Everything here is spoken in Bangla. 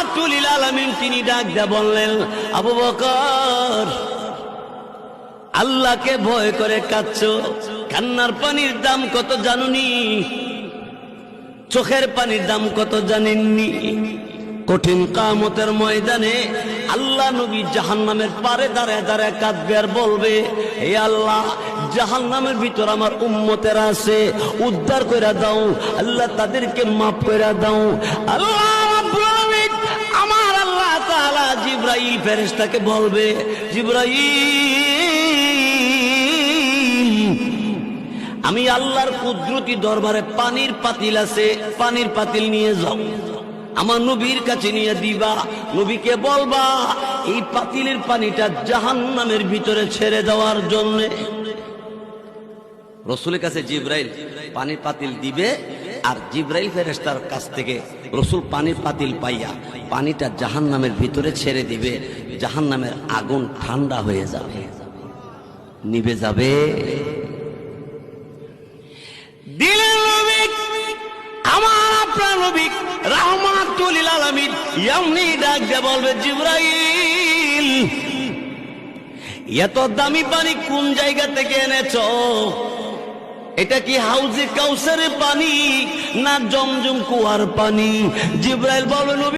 রাহমাতুল লিল আলামিন তিনি ডাক দিয়ে বললেন, আবু বকর, আল্লাহকে ভয় করে কাঁদছো, কান্নার পানির দাম কত জানুনি? চোখের পানির দাম কত জানেননি? কঠিন কিয়ামতের ময়দানে আল্লাহ নবী জাহান্নামের পারে দাঁড়ায় দাঁড়ায় কাঁদবে আর বলবে, হে আল্লাহ, জাহান্নামের ভিতর আমার উম্মতেরা আছে, উদ্ধার কইরা দাও আল্লাহ, তাদেরকে মাফ কইরা দাও। আল্লাহ রাব্বুল আলামিন আমার আল্লাহ তাআলা জিবরাইল ফেরেশতাকে বলবে, জিবরাইল, আমি আল্লাহর কুদরতি দরবারে পানির পাতিল আছে, পানির পাতিল নিয়ে যাও, আমার নবীর কাছে নিয়ে দিবা, নবীকে বলবা এই পাতিলের পানিটা জাহান্নামের ভিতরে ছেড়ে দেওয়ার জন্য। রসুলের কাছে জিবরাইল পানির পাতিল দিবে, আর জিবরাইল ফেরেশতার কাছ থেকে রসুল পানির পাতিল পাইয়া পানিটা জাহান্নামের ভিতরে ছেড়ে দিবে। জাহান্নামের আগুন ঠান্ডা হয়ে যাবে, নিভে যাবে। দিলের নবী, আমার আপনার নবী রাহমাতুল লিল আলামিন এমনি ডাক দিয়ে বলবে, জিবরাইল, এত দামি পানি কোন জায়গা থেকে এনেছো? এটা কি হাউজে কাউসারের পানি না জমজম কুয়ার পানি? জিবরাইল বলবে, নবী